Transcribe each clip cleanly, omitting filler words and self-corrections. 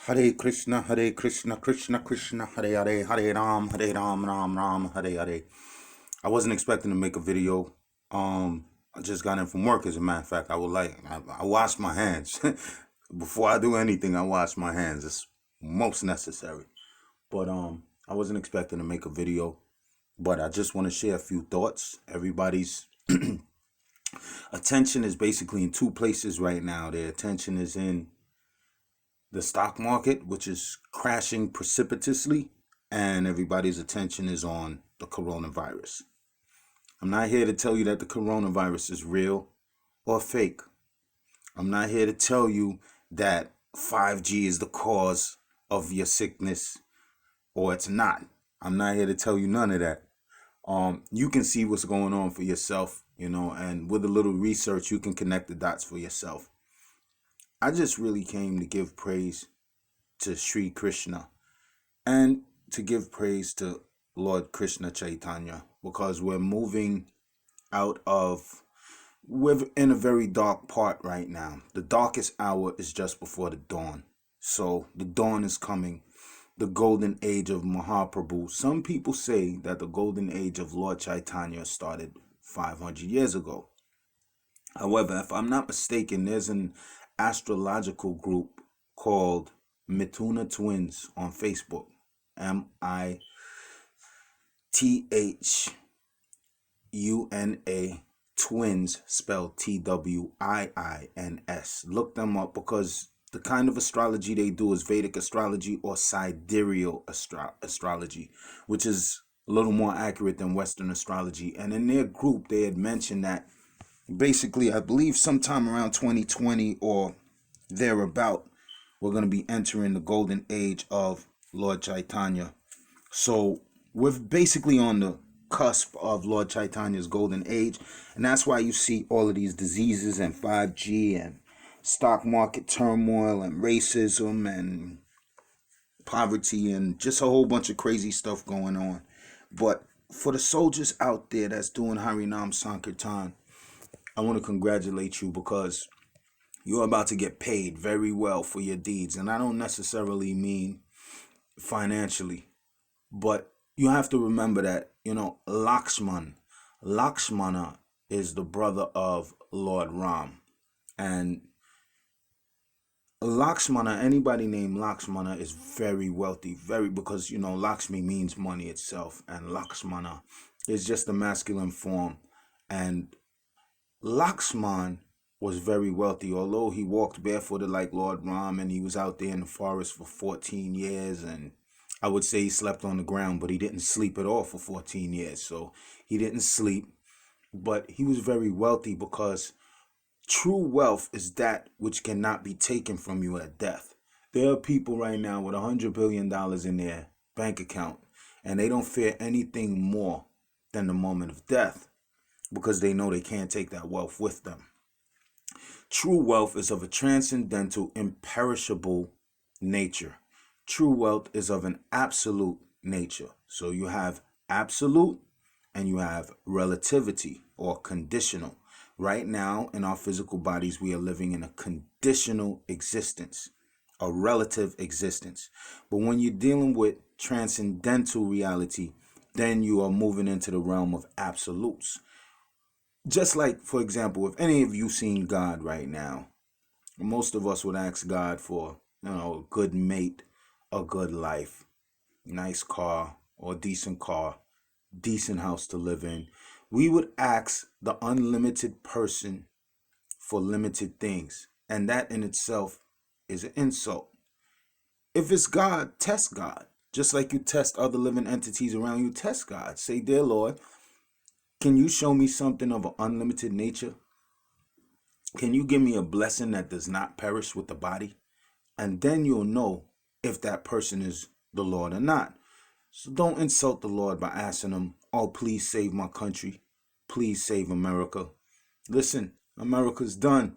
Hare Krishna, Krishna Krishna, Hare Hare, Hare Ram, Ram, Hare Hare. I wasn't expecting to make a video. I just got in from work. As a matter of fact, I wash my hands before I do anything. I wash my hands. It's most necessary. But I wasn't expecting to make a video. But I just want to share a few thoughts. Everybody's attention is basically in two places right now. Their attention is in the stock market, which is crashing precipitously, and everybody's attention is on the coronavirus. I'm not here to tell you that the coronavirus is real or fake. I'm not here to tell you that 5G is the cause of your sickness or it's not. I'm not here to tell you none of that. You can see what's going on for yourself, and with a little research, you can connect the dots for yourself. I just really came to give praise to Sri Krishna and to give praise to Lord Krishna Chaitanya, because we're in a very dark part right now. The darkest hour is just before the dawn. So the dawn is coming, the golden age of Mahaprabhu. Some people say that the golden age of Lord Chaitanya started 500 years ago. However, if I'm not mistaken, there's an astrological group called Mithuna Twins on Facebook. MITHUNA Twins, spelled TWIINS. Look them up, because the kind of astrology they do is Vedic astrology or sidereal astrology, which is a little more accurate than Western astrology. And in their group, they had mentioned that basically, I believe sometime around 2020 or thereabout, we're going to be entering the golden age of Lord Chaitanya. So we're basically on the cusp of Lord Chaitanya's golden age, and that's why you see all of these diseases and 5G and stock market turmoil and racism and poverty and just a whole bunch of crazy stuff going on. But for the soldiers out there that's doing harinam sankirtan, I want to congratulate you, because you're about to get paid very well for your deeds. And I don't necessarily mean financially, but you have to remember that, Lakshmana is the brother of Lord Ram. And Lakshmana, anybody named Lakshmana is very wealthy, because, Lakshmi means money itself. And Lakshmana is just the masculine form. And Lakshman was very wealthy, although he walked barefooted like Lord Ram, and he was out there in the forest for 14 years, and I would say he slept on the ground, but he didn't sleep at all for 14 years, so he didn't sleep. But he was very wealthy, because true wealth is that which cannot be taken from you at death. There are people right now with $100 billion in their bank account, and they don't fear anything more than the moment of death, because they know they can't take that wealth with them. True wealth is of a transcendental, imperishable nature. True wealth is of an absolute nature. So you have absolute and you have relativity, or conditional. Right now, in our physical bodies, we are living in a conditional existence, a relative existence. But when you're dealing with transcendental reality, then you are moving into the realm of absolutes. Just like, for example, if any of you seen God right now, most of us would ask God for, a good mate, a good life, nice car or decent house to live in. We would ask the unlimited person for limited things, and that in itself is an insult. If it's God, test God. Just like you test other living entities around you, test God. Say, dear Lord, can you show me something of an unlimited nature? Can you give me a blessing that does not perish with the body? And then you'll know if that person is the Lord or not. So don't insult the Lord by asking him, oh, please save my country. Please save America. Listen, America's done.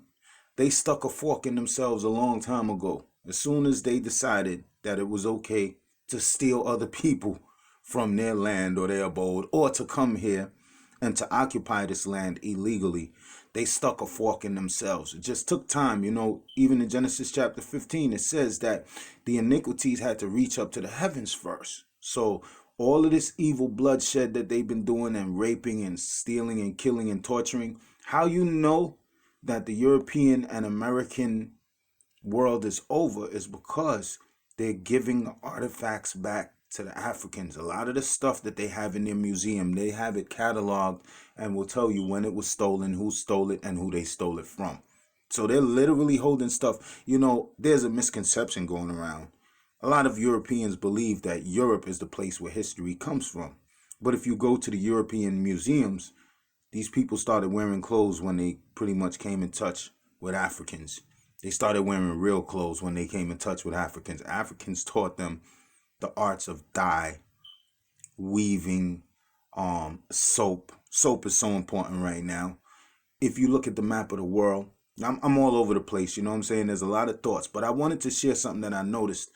They stuck a fork in themselves a long time ago. As soon as they decided that it was okay to steal other people from their land or their abode, or to come here and to occupy this land illegally, they stuck a fork in themselves. It just took time. Even in Genesis chapter 15, it says that the iniquities had to reach up to the heavens first. So all of this evil bloodshed that they've been doing, and raping and stealing and killing and torturing, how you know that the European and American world is over is because they're giving the artifacts back to the Africans. A lot of the stuff that they have in their museum, they have it cataloged and will tell you when it was stolen, who stole it, and who they stole it from. So they're literally holding stuff. There's a misconception going around. A lot of Europeans believe that Europe is the place where history comes from. But if you go to the European museums, these people started wearing clothes when they pretty much came in touch with Africans. They started wearing real clothes when they came in touch with Africans. Africans taught them the arts of dye, weaving, soap. Soap is so important right now. If you look at the map of the world, I'm all over the place, you know what I'm saying? There's a lot of thoughts, but I wanted to share something that I noticed.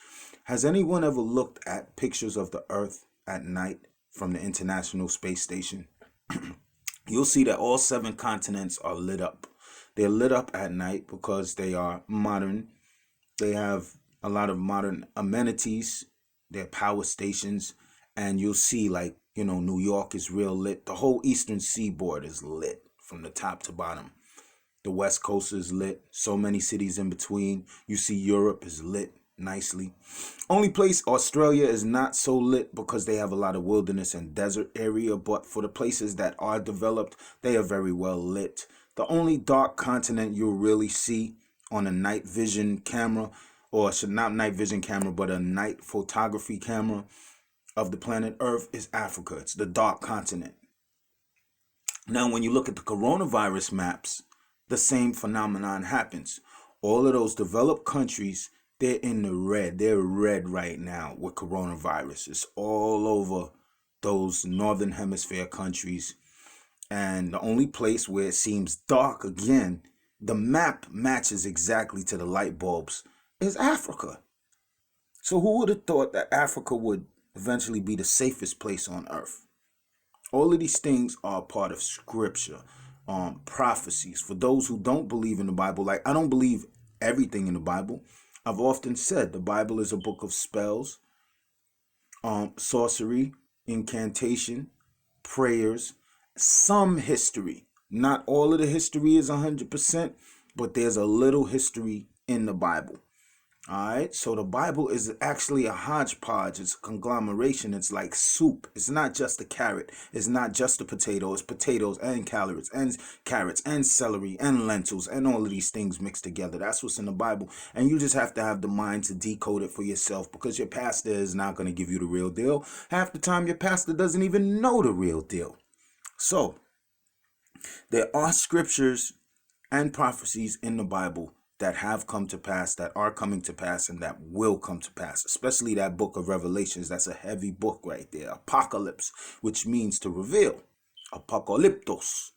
Has anyone ever looked at pictures of the Earth at night from the International Space Station? You'll see that all 7 continents are lit up. They're lit up at night because they are modern. They have a lot of modern amenities. They're power stations. And you'll see, like, New York is real lit. The whole eastern seaboard is lit from the top to bottom. The West Coast is lit. So many cities in between. You see Europe is lit nicely. Only place, Australia, is not so lit because they have a lot of wilderness and desert area. But for the places that are developed, they are very well lit. The only dark continent you'll really see on a night vision camera, or not night vision camera, but a night photography camera of the planet Earth, is Africa. It's the dark continent. Now, when you look at the coronavirus maps, the same phenomenon happens. All of those developed countries, they're in the red. They're red right now with coronavirus. It's all over those northern hemisphere countries. And the only place where it seems dark again, the map matches exactly to the light bulbs, is Africa. So who would have thought that Africa would eventually be the safest place on earth? All of these things are part of scripture, prophecies. For those who don't believe in the Bible, like I don't believe everything in the Bible. I've often said the Bible is a book of spells, sorcery, incantation, prayers, some history. Not all of the history is 100%, but there's a little history in the Bible. All right, so the Bible is actually a hodgepodge. It's a conglomeration. It's like soup. It's not just a carrot. It's not just a potato. It's potatoes and carrots and celery and lentils and all of these things mixed together. That's what's in the Bible. And you just have to have the mind to decode it for yourself, because your pastor is not going to give you the real deal. Half the time your pastor doesn't even know the real deal. So there are scriptures and prophecies in the Bible that have come to pass, that are coming to pass, and that will come to pass. Especially that book of Revelations. That's a heavy book right there. Apocalypse, which means to reveal. Apocalyptos.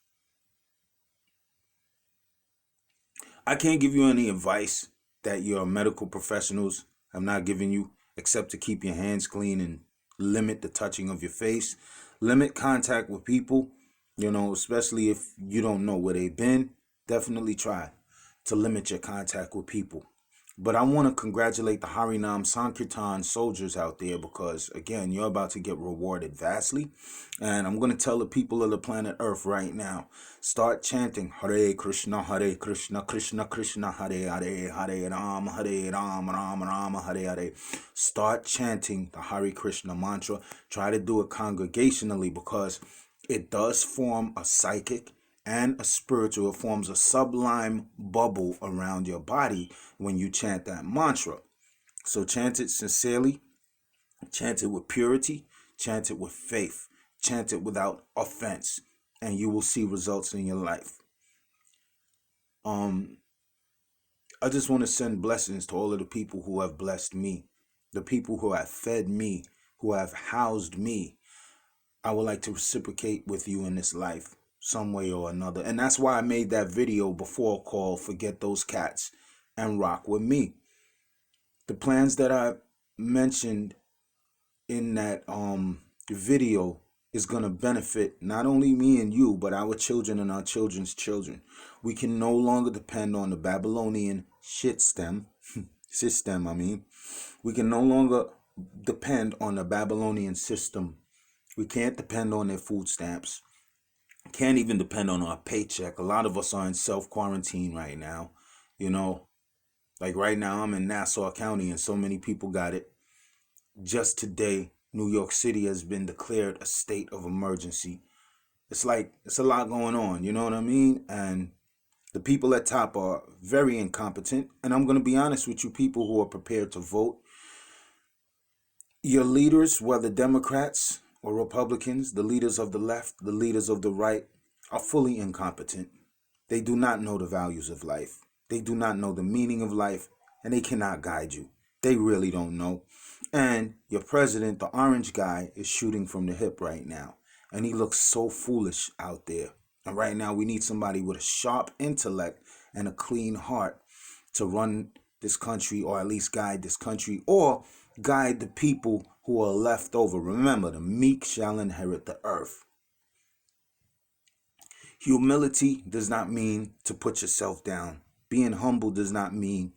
I can't give you any advice that your medical professionals have not given you, except to keep your hands clean and limit the touching of your face. Limit contact with people, especially if you don't know where they've been. Definitely try to limit your contact with people. But I want to congratulate the harinam sankirtan soldiers out there, because again, you're about to get rewarded vastly. And I'm going to tell the people of the planet Earth right now, start chanting Hare Krishna, Krishna Krishna, Hare Hare, Hare Ram, Ram Ram, Hare Hare. Start chanting the Hare Krishna mantra. Try to do it congregationally, because it does form a psychic and a spiritual. It forms a sublime bubble around your body when you chant that mantra. So chant it sincerely, chant it with purity, chant it with faith, chant it without offense, and you will see results in your life. I just want to send blessings to all of the people who have blessed me, the people who have fed me, who have housed me. I would like to reciprocate with you in this life, some way or another. And that's why I made that video before called Forget Those Cats and Rock With Me. The plans that I mentioned in that video is going to benefit not only me and you, but our children and our children's children. We can no longer depend on the Babylonian system. We can no longer depend on the Babylonian system. We can't depend on their food stamps. Can't even depend on our paycheck. A lot of us are in self-quarantine right now. You know, like right now I'm in Nassau County and so many people got it. Just today, New York City has been declared a state of emergency. It's like, it's a lot going on, you know what I mean? And the people at top are very incompetent. And I'm going to be honest with you, people who are prepared to vote. Your leaders, whether Democrats or Republicans, the leaders of the left, the leaders of the right, are fully incompetent. They do not know the values of life. They do not know the meaning of life, and they cannot guide you. They really don't know. And your president, the orange guy, is shooting from the hip right now. And he looks so foolish out there. And right now we need somebody with a sharp intellect and a clean heart to run this country, or at least guide this country, or guide the people who are left over. Remember, the meek shall inherit the earth. Humility does not mean to put yourself down. Being humble does not mean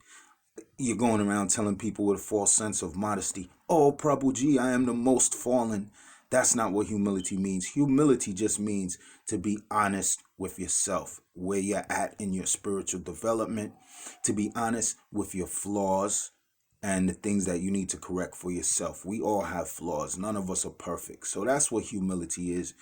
you're going around telling people with a false sense of modesty, oh, Prabhuji, I am the most fallen. That's not what humility means. Humility just means to be honest with yourself, where you're at in your spiritual development, to be honest with your flaws and the things that you need to correct for yourself. We all have flaws. None of us are perfect. So that's what humility is.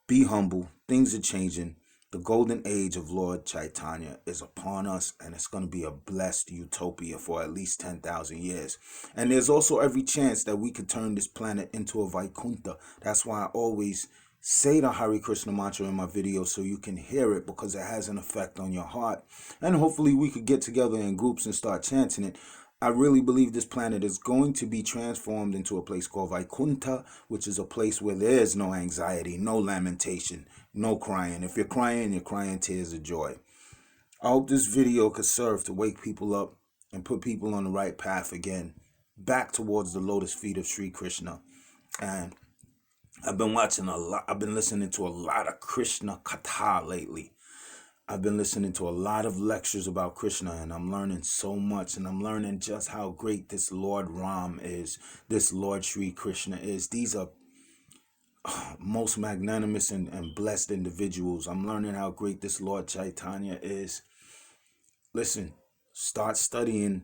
Be humble. Things are changing. The golden age of Lord Chaitanya is upon us, and it's going to be a blessed utopia for at least 10,000 years. And there's also every chance that we could turn this planet into a Vaikuntha. That's why I always say the Hare Krishna mantra in my videos, so you can hear it, because it has an effect on your heart. And hopefully we could get together in groups and start chanting it. I really believe this planet is going to be transformed into a place called Vaikuntha, which is a place where there's no anxiety, no lamentation, no crying. If you're crying tears of joy. I hope this video could serve to wake people up and put people on the right path again, back towards the lotus feet of Sri Krishna. And I've been watching a lot. I've been listening to a lot of Krishna Katha lately. I've been listening to a lot of lectures about Krishna, and I'm learning so much, and I'm learning just how great this Lord Ram is, this Lord Sri Krishna is. These are most magnanimous and blessed individuals. I'm learning how great this Lord Chaitanya is. Listen, start studying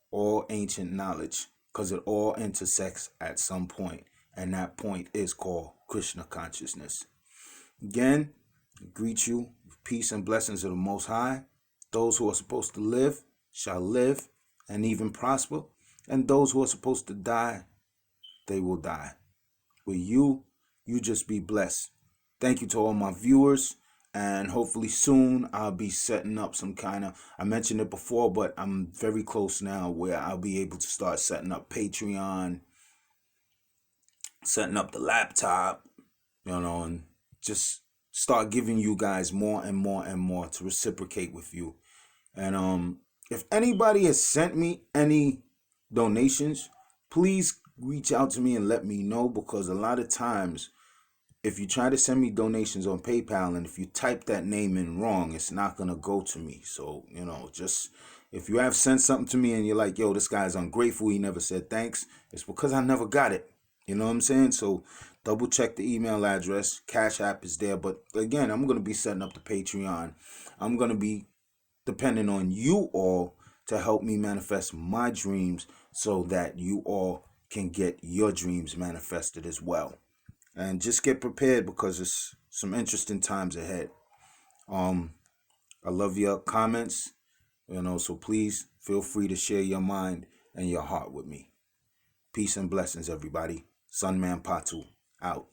all ancient knowledge, because it all intersects at some point, and that point is called Krishna consciousness. Again, I greet you with peace and blessings of the Most High. Those who are supposed to live shall live and even prosper, and those who are supposed to die, they will die. With you, you just be blessed. Thank you to all my viewers, and hopefully soon I'll be setting up some kind of, I mentioned it before, but I'm very close now where I'll be able to start setting up Patreon, setting up the laptop, and just start giving you guys more and more and more to reciprocate with you. And if anybody has sent me any donations, please reach out to me and let me know, because a lot of times if you try to send me donations on PayPal and if you type that name in wrong, it's not going to go to me. So, just if you have sent something to me and you're like, yo, this guy's ungrateful, he never said thanks, it's because I never got it. You know what I'm saying? So double check the email address. Cash App is there. But again, I'm going to be setting up the Patreon. I'm going to be depending on you all to help me manifest my dreams, so that you all can get your dreams manifested as well. And just get prepared, because it's some interesting times ahead. I love your comments, so please feel free to share your mind and your heart with me. Peace and blessings, everybody. Sunman Patu, out.